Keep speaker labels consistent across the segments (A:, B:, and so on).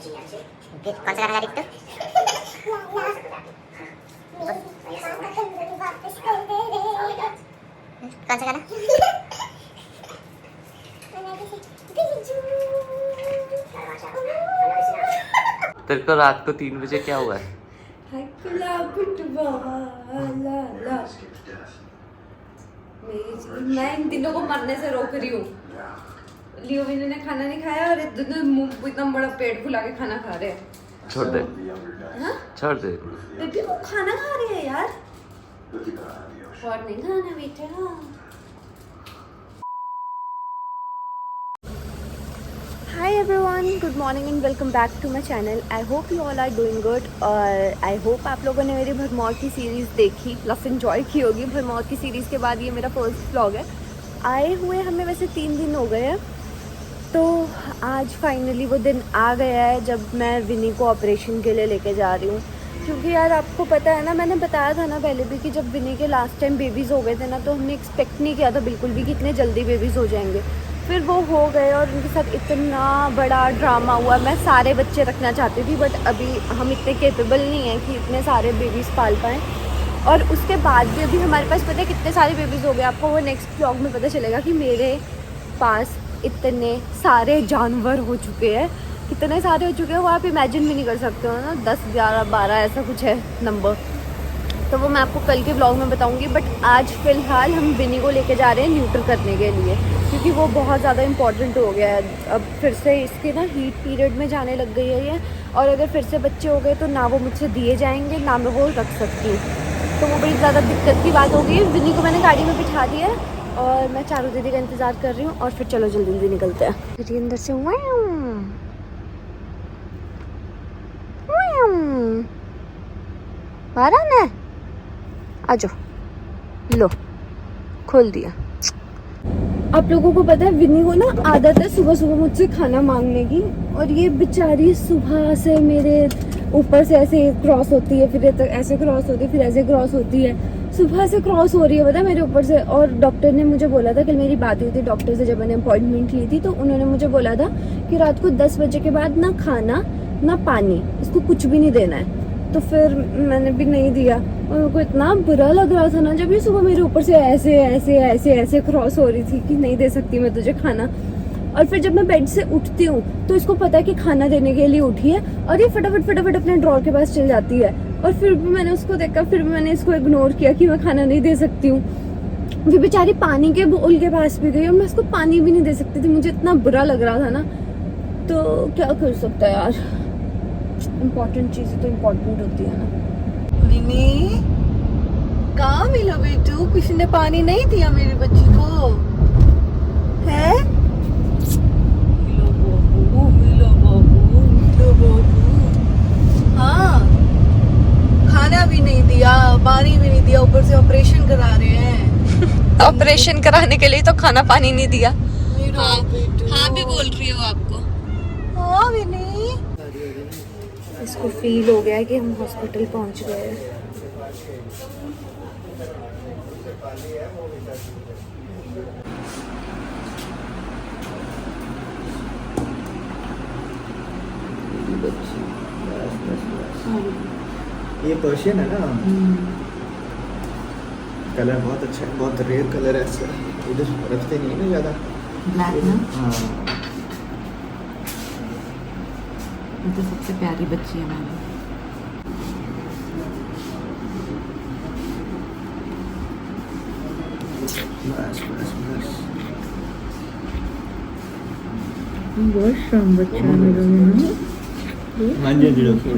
A: कौन सा गाना गा रही तू? कौन सा गाना?
B: तेरे को रात को 3 बजे क्या हुआ है?
C: मैं इन दिनों को मरने से रोक रही हूँ। लियो विनू ने खाना नहीं खाया और मुंह इतना बड़ा पेट फुला के खाना खा रहे हैं।
B: छोड़ दे।
C: हाँ?
B: छोड़ दे।
C: बेबी वो खाना खा रहे हैं यार। और नहीं खाना बेटा। Hi everyone, good morning and welcome back to my channel. I hope you all are doing good और I hope आप लोगों ने मेरी भरमौर की सीरीज़ देखी प्लस एंजॉय की होगी। भरमौर की सीरीज़ के बाद ये मेरा फर्स्ट व्लॉग है। आए हुए हमें वैसे 3 दिन हो गए हैं, तो आज फाइनली वो दिन आ गया है जब मैं विनी को ऑपरेशन के लिए लेके जा रही हूँ। क्योंकि यार आपको पता है ना, मैंने बताया था ना पहले भी कि जब विनी के लास्ट टाइम बेबीज़ हो गए थे ना, तो हमने एक्सपेक्ट नहीं किया था बिल्कुल भी कि इतने जल्दी बेबीज़ हो जाएंगे। फिर वो हो गए और उनके साथ इतना बड़ा ड्रामा हुआ। मैं सारे बच्चे रखना चाहती थी बट अभी हम इतने कैपेबल नहीं हैं कि इतने सारे बेबीज़ पाल पाएँ। और उसके बाद भी अभी हमारे पास पता है कितने सारे बेबीज़ हो गए। आपको वो नेक्स्ट व्लॉग में पता चलेगा कि मेरे पास इतने सारे जानवर हो चुके हैं। कितने सारे हो चुके हैं वो आप इमेजिन भी नहीं कर सकते हो ना। 10, 11, 12 ऐसा कुछ है नंबर। तो वो मैं आपको कल के व्लॉग में बताऊंगी। बट आज फ़िलहाल हम विनी को लेके जा रहे हैं न्यूट्र करने के लिए, क्योंकि वो बहुत ज़्यादा इम्पॉर्टेंट हो गया है। अब फिर से इसके ना हीट पीरियड में जाने लग गई है ये, और अगर फिर से बच्चे हो गए तो ना वो मुझसे दिए जाएंगे ना मैं वो रख सकती हूँ। तो वो बड़ी ज़्यादा दिक्कत की बात हो गई है। विनी को मैंने गाड़ी में बिठा दिया है और मैं चारू दीदी का इंतज़ार कर रही हूँ और फिर चलो जल्दी जल्दी निकलते हैं। फिर अंदर से बारह है, आ जाओ, लो खोल दिया। आप लोगों को पता है विनी को ना आदत है सुबह सुबह मुझसे खाना मांगने की, और ये बेचारी सुबह से मेरे ऊपर से ऐसे क्रॉस होती है, फिर ऐसे क्रॉस होती है, फिर ऐसे क्रॉस होती है। सुबह से क्रॉस हो रही है पता है मेरे ऊपर से। और डॉक्टर ने मुझे बोला था, कल मेरी बात हुई थी डॉक्टर से जब मैंने अपॉइंटमेंट ली थी, तो उन्होंने मुझे बोला था कि रात को 10 बजे के बाद ना खाना ना पानी, इसको कुछ भी नहीं देना है। तो फिर मैंने भी नहीं दिया और मेरे को इतना बुरा लग रहा था ना जब ये सुबह मेरे ऊपर से ऐसे ऐसे ऐसे ऐसे क्रॉस हो रही थी कि नहीं दे सकती मैं तुझे खाना। और फिर जब मैं बेड से उठती हूँ तो इसको पता है कि खाना देने के लिए उठी है, और ये फटाफट फटाफट अपने ड्रॉर के पास चल जाती है। और फिर भी मैंने उसको देखा, फिर भी मैंने इसको इग्नोर किया कि मैं खाना नहीं दे सकती हूँ। फिर बेचारी पानी के बोल के पास भी गई और मैं उसको पानी भी नहीं दे सकती थी। मुझे इतना बुरा लग रहा था ना, तो क्या कर सकता है यार, इम्पोर्टेंट चीज़ें तो इम्पोर्टेंट होती है ना।
D: विनी कहाँ मिला बेटू? किसी ने पानी नहीं दिया मेरी बच्ची को है? मिलो बाबू। हाँ, खाना भी नहीं दिया, पानी भी नहीं दिया, ऊपर से ऑपरेशन करा रहे हैं।
C: ऑपरेशन कराने के लिए तो खाना पानी नहीं दिया।
D: हाँ भी बोल रही हो आपको। हाँ विनी,
C: इसको फील हो गया है कि हम हॉस्पिटल पहुंच गए हैं।
E: ये पर्शियन है ना? कलर बहुत अच्छा है, बहुत रेयर कलर है इसका। इधर रखते नहीं है ना ज़्यादा
D: ब्लैक ना?
E: हाँ,
D: ये तो सबसे प्यारी बच्ची है हमारी।
E: बस बस बस।
D: बहुत शाम बच्चा है मेरा ना।
E: हाँ जी जी डॉक्टर।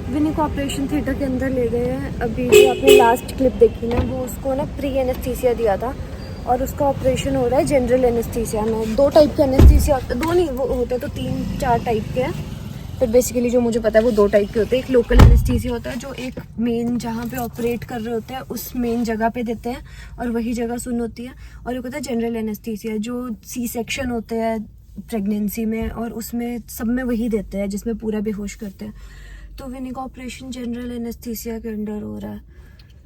C: विनी को ऑपरेशन थिएटर के अंदर ले गए हैं। अभी जो आपने लास्ट क्लिप देखी ना, वो उसको ना प्री एनेस्थीसिया दिया था और उसका ऑपरेशन हो रहा है जनरल एनेस्थीसिया में। 2 टाइप के एनेस्थीसिया, 2 नहीं वो होते तो 3-4 टाइप के हैं। पर बेसिकली जो मुझे पता है वो 2 टाइप के होते हैं। एक लोकल एनेस्थीसिया होता है जो एक मेन जहाँ पे ऑपरेट कर रहे होते हैं उस मेन जगह पे देते हैं और वही जगह सुन होती है। और एक होता है जनरल एनेस्थीसिया जो सी सेक्शन होते हैं प्रेगनेंसी में और उसमें सब में वही देते हैं जिसमें पूरा बेहोश करते हैं। तो विनी का ऑपरेशन जनरल एनेस्थीसिया के अंडर हो रहा है।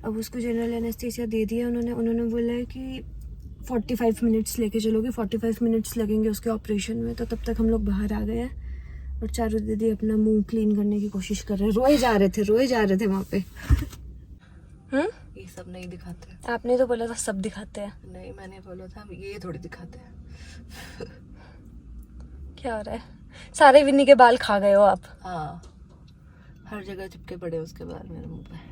C: अब उसको जनरल एनेस्थीसिया दे दिया उन्होंने बोला है कि 45 मिनट्स लेके चलोगे, 45 मिनट्स लगेंगे उसके ऑपरेशन में। तो तब तक हम लोग बाहर आ गए हैं और चारू दीदी अपना मुंह क्लीन करने की कोशिश कर रहे हैं। रोए जा रहे थे वहाँ पे।
D: ये सब नहीं दिखाते।
C: आपने तो बोला था सब दिखाते हैं।
D: नहीं, मैंने बोला था ये थोड़ी दिखाते हैं।
C: क्या हो रहा है? सारे विन्नी के बाल खा गए हो आप।
D: हाँ, हर जगह चिपके पड़े उसके बाल मेरे मुंह पे।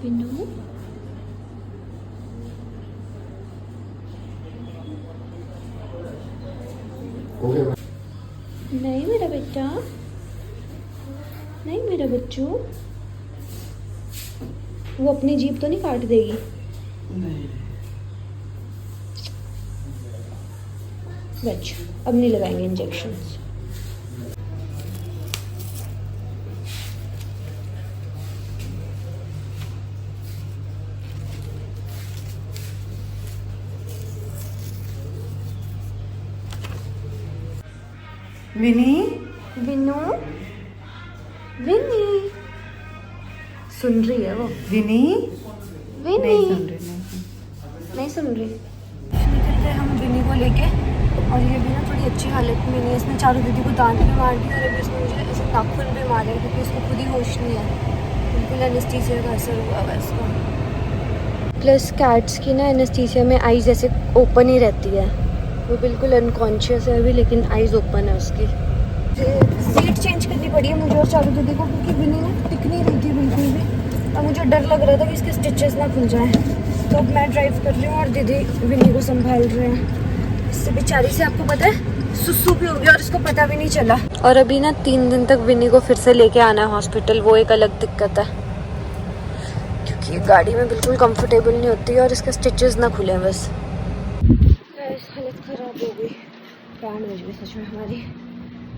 C: विन्नू नहीं मेरा बेटा, नहीं मेरा बच्चू, वो अपनी जीभ तो नहीं काट देगी?
E: नहीं।
C: बच्चू अब नहीं लगाएंगे इंजेक्शंस।
D: विनी,
C: विन्नू, विनी सुन रही है वो?
D: विनी
C: विनी
D: नहीं सुन रही।
C: निकल गए हम विनी को लेके और ये भी ना थोड़ी अच्छी हालत में नहीं है। इसने चारू दीदी को दांत भी मार दिया और अभी इसने मुझे ऐसे नाखून भी मारे क्योंकि इसको खुद ही होश नहीं है। बिल्कुल एनेस्थीसिया का असर हुआ हुआ इसका। प्लस कैट्स की ना एनेस्थीसिया में आईज ऐसे ओपन ही रहती है। वो बिल्कुल अनकॉन्शियस है अभी लेकिन आईज ओपन है उसकी। सीट चेंज करनी पड़ी है मुझे और चारू दीदी को क्योंकि विनी ना टिक नहीं रही थी बिल्कुल भी और मुझे डर लग रहा था कि इसके स्टिचेस ना खुल जाएं। तो अब मैं ड्राइव कर रही हूँ और दीदी विनी को संभाल रहे हैं। इससे बेचारी से आपको पता है सुसु भी हो गया और इसको पता भी नहीं चला। और अभी ना 3 दिन तक विनी को फिर से लेके आना है हॉस्पिटल। वो एक अलग दिक्कत है क्योंकि ये गाड़ी में बिल्कुल कंफर्टेबल नहीं होती और इसके स्टिचेस ना खुले बस। हालत खराब हो गई, प्राण बच गई सच में हमारी।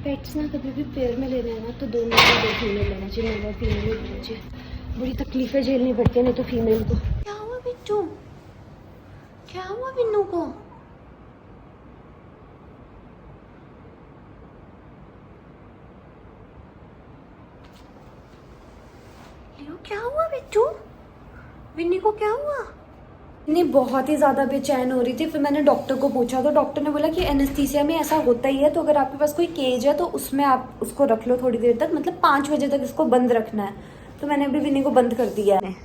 C: पेट्स ना कभी भी पेड़ में लेना है ना तो 2 में 2 फीमेल लेना चाहिए, मेल और फीमेल लेना चाहिए। बड़ी तकलीफें झेलनी पड़ती है नहीं तो फीमेल को। क्या हुआ बिट्टू? क्या हुआ बिन्नू को? लियो क्या हुआ बिट्टू? विन्नी को क्या हुआ? नहीं बहुत ही ज़्यादा बेचैन हो रही थी। फिर मैंने डॉक्टर को पूछा तो डॉक्टर ने बोला कि एनेस्थीसिया में ऐसा होता ही है। तो अगर आपके पास कोई केज है तो उसमें आप उसको रख लो थोड़ी देर तक, मतलब 5 बजे तक इसको बंद रखना है। तो मैंने अभी विनी को बंद कर दिया है।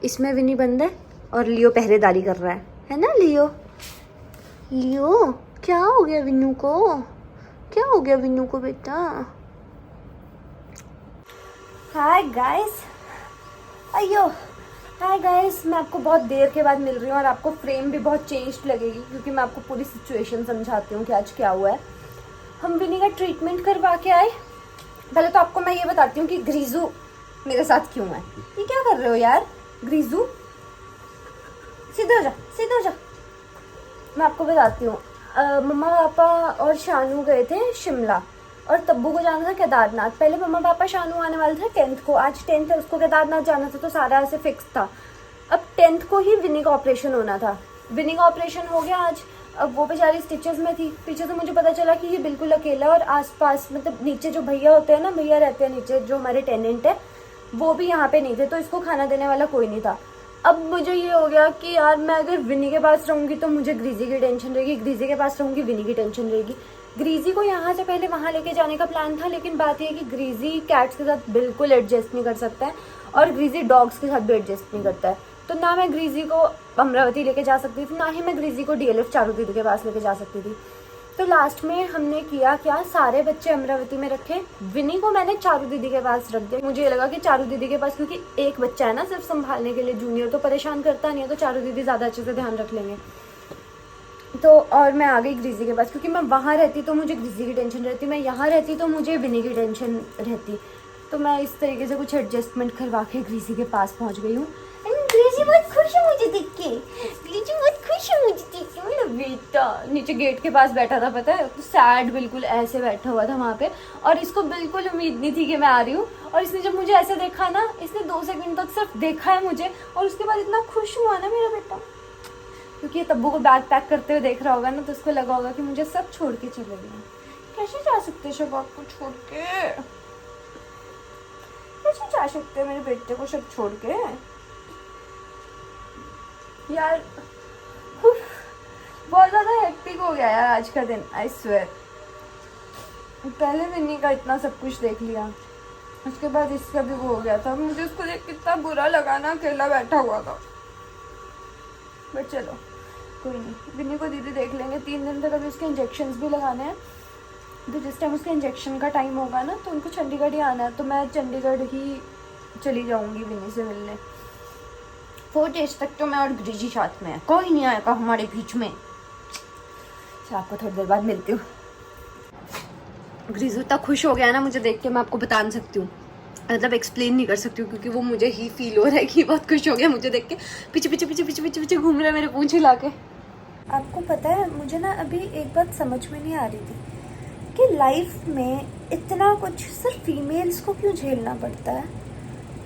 C: इसमें विनी बंद है और लियो पहरेदारी कर रहा है ना लियो? लियो क्या हो गया विन्नू को? क्या हो गया विन्नू को बेटा? हाय गाइस, अयो हाय गाइस, मैं आपको बहुत देर के बाद मिल रही हूँ और आपको फ्रेम भी बहुत चेंज्ड लगेगी क्योंकि मैं आपको पूरी सिचुएशन समझाती हूँ कि आज क्या हुआ है। हम विनी का ट्रीटमेंट करवा के आए। पहले तो आपको मैं ये बताती हूँ कि ग्रीजू मेरे साथ क्यों है। ये क्या कर रहे हो यार ग्रीजू? सीधे हो जा, सीधे हो जा। मैं आपको बताती हूँ, मम्मा पापा और शानू गए थे शिमला और तब्बू को जाना था केदारनाथ। पहले मम्मा पापा शानू आने वाले थे 10th को, आज 10th है, उसको केदारनाथ जाना था तो सारा ऐसे फिक्स था। अब 10th को ही विनी का ऑपरेशन होना था। विनी का ऑपरेशन हो गया आज। अब वो बेचारी स्टिचेस में थी। पीछे से मुझे पता चला कि ये बिल्कुल अकेला और आसपास मतलब नीचे जो भैया होते हैं ना, भैया रहते हैं नीचे जो हमारे टेनेंट है, वो भी यहाँ पे नहीं थे तो इसको खाना देने वाला कोई नहीं था। अब मुझे ये हो गया कि यार मैं अगर विनी के पास रहूँगी तो मुझे ग्रीजी की टेंशन रहेगी, ग्रीजी के पास रहूँगी विनी की टेंशन रहेगी। ग्रीजी को यहाँ से पहले वहाँ लेके जाने का प्लान था लेकिन बात ये है कि ग्रीजी कैट्स के साथ बिल्कुल एडजस्ट नहीं कर सकता है और ग्रीजी डॉग्स के साथ भी एडजस्ट नहीं करता है। तो ना मैं ग्रीजी को अमरावती लेके जा सकती थी, ना ही मैं ग्रीजी को DLF चारू दीदी के पास लेके जा सकती थी। तो लास्ट में हमने किया क्या, सारे बच्चे अमरावती में रखे, विनी को मैंने चारू दीदी के पास रख दिया। मुझे ये लगा कि चारू दीदी के पास क्योंकि एक बच्चा है ना सिर्फ संभालने के लिए, जूनियर तो परेशान करता नहीं है, तो चारू दीदी ज़्यादा अच्छे से ध्यान रख लेंगे। तो और मैं आ गई ग्रीजी के पास क्योंकि मैं वहाँ रहती तो मुझे ग्रीजी की टेंशन रहती, मैं यहाँ रहती तो मुझे विनी की टेंशन रहती। तो मैं इस तरीके से कुछ एडजस्टमेंट करवा के ग्रीजी के पास पहुँच गई हूँ। एंड ग्लीची बहुत खुश है मुझे देख के, ग्लीची बहुत खुश है मुझे देख के। मेरा बेटा नीचे गेट के पास बैठा था, पता है, तो सैड बिल्कुल ऐसे बैठा हुआ था वहाँ पे, और इसको बिल्कुल उम्मीद नहीं थी कि मैं आ रही हूँ। और इसने जब मुझे ऐसे देखा ना, इसने 2 सेकंड तक सिर्फ देखा है मुझे, और उसके बाद इतना खुश हुआ ना मेरा बेटा, क्योंकि ये तब्बू को बैग पैक करते हुए देख रहा होगा ना, तो उसको लगा होगा कि मुझे सब छोड़ के चले गए। कैसे जा सकते हैं शबाब को छोड़ के, कैसे जा सकते हैं मेरे बेटे को सब छोड़ के यार। बहुत ज़्यादा हेक्टिक हो गया यार आज का दिन, आई स्वेयर। पहले विन्नी का इतना सब कुछ देख लिया, उसके बाद इसका भी वो हो गया था। मुझे उसको देख कितना बुरा लगा ना, अकेला बैठा हुआ था। बट चलो कोई नहीं, विन्नी को दीदी देख लेंगे। 3 दिन तक अभी उसके इंजेक्शन्स भी लगाने हैं, तो जिस टाइम उसके इंजेक्शन का टाइम होगा ना, तो उनको चंडीगढ़ ही आना है, तो मैं चंडीगढ़ ही चली जाऊंगी विन्नी से मिलने। 4 डेज तक तो मैं और ग्रीजी साथ में है, कोई नहीं आएगा हमारे बीच में। तो आपको थोड़ी देर बाद मिलती हूँ। ग्रीजू इतना खुश हो गया ना मुझे देख के, मैं आपको बता नहीं सकती हूँ, मतलब एक्सप्लेन नहीं कर सकती हूँ, क्योंकि वो मुझे ही फील हो रहा है कि बहुत खुश हो गया मुझे देख के। पीछे पीछे पीछे पीछे पीछे पीछे घूम रहा है मेरे पूंछ हिला के। आपको पता है, मुझे ना अभी एक बात समझ में नहीं आ रही थी कि लाइफ में इतना कुछ सिर्फ फीमेल्स को क्यों झेलना पड़ता है।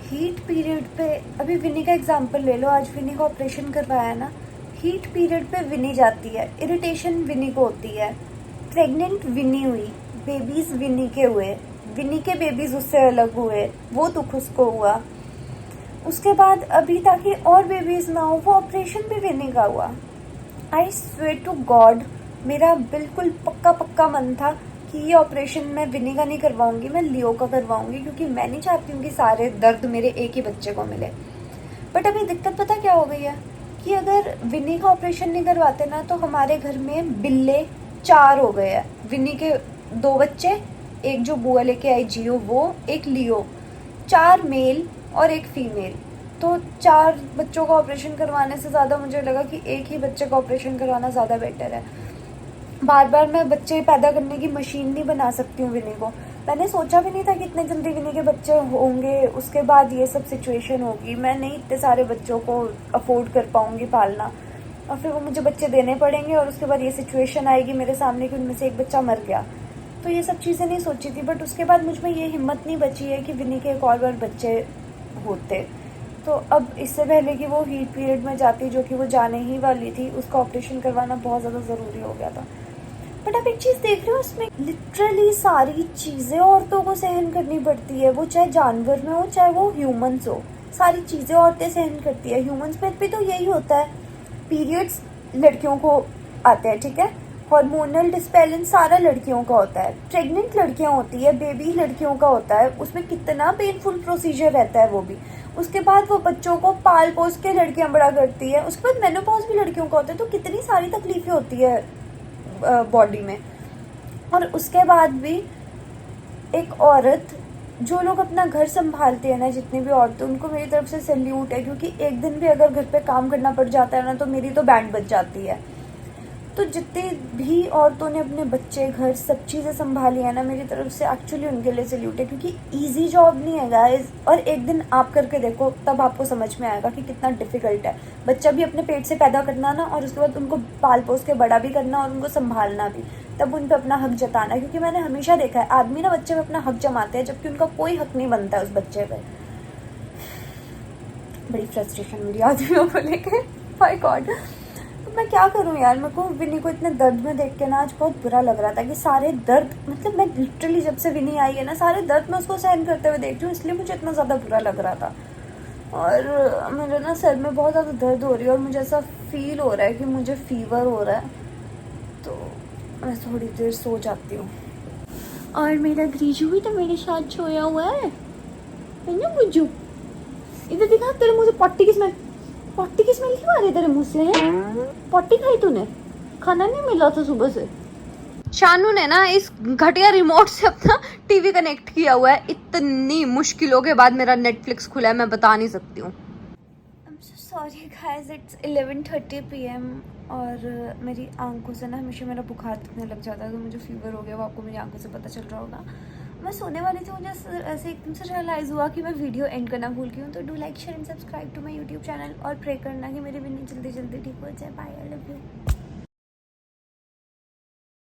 C: हीट पीरियड पे, अभी विनी का एग्जांपल ले लो, आज विनी का ऑपरेशन करवाया ना, हीट पीरियड पे विनी जाती है, इरिटेशन विनी को होती है, प्रेग्नेंट विनी हुई, बेबीज विनी के हुए, विनी के बेबीज उससे अलग हुए, वो दुख उसको हुआ। उसके बाद अभी ताकि और बेबीज ना हो, वो ऑपरेशन भी विनी का हुआ। आई स्वेयर टू गॉड, मेरा बिल्कुल पक्का पक्का मन था कि ये ऑपरेशन मैं विनी का नहीं करवाऊंगी, मैं लियो का करवाऊंगी, क्योंकि मैं नहीं चाहती हूँ कि सारे दर्द मेरे एक ही बच्चे को मिले। बट अभी दिक्कत पता क्या हो गई है कि अगर विनी का ऑपरेशन नहीं करवाते ना, तो हमारे घर में बिल्ले 4 हो गए हैं। विनी के 2 बच्चे, एक जो बुआ लेके आई जियो वो, एक लियो, 4 मेल और एक फीमेल। तो 4 बच्चों का ऑपरेशन करवाने से ज़्यादा मुझे लगा कि एक ही बच्चे का ऑपरेशन करवाना ज़्यादा बेटर है। बार बार मैं बच्चे पैदा करने की मशीन नहीं बना सकती हूँ विनी को। मैंने सोचा भी नहीं था कि इतने जल्दी विनी के बच्चे होंगे, उसके बाद ये सब सिचुएशन होगी। मैं नहीं इतने सारे बच्चों को अफोर्ड कर पाऊँगी पालना, और फिर वो मुझे बच्चे देने पड़ेंगे, और उसके बाद ये सिचुएशन आएगी मेरे सामने कि उनमें से एक बच्चा मर गया। तो ये सब चीज़ें नहीं सोची थी। बट उसके बाद मुझ में ये हिम्मत नहीं बची है कि विनी के एक और बार बच्चे होते। तो अब इससे पहले कि वो हीट पीरियड में जाती, जो कि वो जाने ही वाली थी, उसका ऑपरेशन करवाना बहुत ज़्यादा ज़रूरी हो गया था। बट आप एक चीज़ देख रहे हो, उसमें लिटरली सारी चीज़ें औरतों को सहन करनी पड़ती है, वो चाहे जानवर में हो चाहे वो ह्यूमंस हो, सारी चीज़ें औरतें सहन करती है। ह्यूमंस में भी तो यही होता है, पीरियड्स लड़कियों को आते हैं, ठीक है, हार्मोनल डिस्बैलेंस सारा लड़कियों का होता है, प्रेग्नेंट लड़कियां होती है, बेबी लड़कियों का होता है, उसमें कितना पेनफुल प्रोसीजर रहता है वो भी। उसके बाद वो बच्चों को पाल पोस के लड़कियां बड़ा करती है, उसके बाद मेनोपॉज भी लड़कियों का होता है। तो कितनी सारी तकलीफें होती है बॉडी में। और उसके बाद भी एक औरत, जो लोग अपना घर संभालते हैं ना, जितनी भी औरतें, उनको मेरी तरफ से सैल्यूट है, क्योंकि एक दिन भी अगर घर पे काम करना पड़ जाता है ना, तो मेरी तो बैंड बज जाती है। तो जितनी भी औरतों ने अपने बच्चे, घर, सब चीज़ें संभाली है ना, मेरी तरफ से एक्चुअली उनके लिए सैल्यूट है, क्योंकि ईजी जॉब नहीं है गाइस। और एक दिन आप करके देखो, तब आपको समझ में आएगा कि कितना डिफिकल्ट है। बच्चा भी अपने पेट से पैदा करना ना, और उसके बाद उनको पाल पोस के बड़ा भी करना और उनको संभालना भी, तब उन पर अपना हक जताना। क्योंकि मैंने हमेशा देखा है, आदमी ना बच्चे में अपना हक जमाते हैं, जबकि उनका कोई हक नहीं बनता है उस बच्चे पर। बड़ी फ्रस्ट्रेशन मेरी आदमियों को लेकर, माय गॉड। मैं क्या करूं यार, मेरे को विनी को इतने दर्द में देख के ना आज बहुत बुरा लग रहा था कि सारे दर्द, मतलब मैं लिटरली जब से विनी आई है ना, सारे दर्द मैं उसको सहन करते हुए देख रही हूँ, इसलिए मुझे इतना ज़्यादा बुरा लग रहा था। और मेरे ना सर में बहुत ज़्यादा दर्द हो रही है, और मुझे ऐसा फील हो रहा है कि मुझे फीवर हो रहा है, तो मैं थोड़ी देर सो जाती हूँ। और मेरा ग्रीजू भी तो मेरे साथ सोया हुआ है ना गुज्जू। इधर दिखा, तेरे मुझे पट्टी की स्मेल क्यों आ रही है तेरे मुंह से? पट्टी खाई तूने? खाना नहीं मिला था सुबह से? शानू ने ना इस घटिया रिमोट से अपना टीवी कनेक्ट किया हुआ है। इतनी मुश्किलों के बाद मेरा नेटफ्लिक्स खुला है, मैं बता नहीं सकती हूँ। I'm so sorry guys, it's 11:30 PM और मेरी आंखों से ना हमेशा मेरा बुखार दिखने लग जाता है, तो मुझे फीवर हो गया, वो आपको मेरी आंखों से पता चल रहा होगा। मैं सोने वाली थी, मुझे ऐसे एकदम से रियलाइज़ हुआ कि मैं वीडियो एंड करना भूल गई हूँ। तो do like share and subscribe to my YouTube channel और प्रे करना कि मेरी बिन्नी जल्दी जल्दी ठीक हो जाए। Bye, I love you.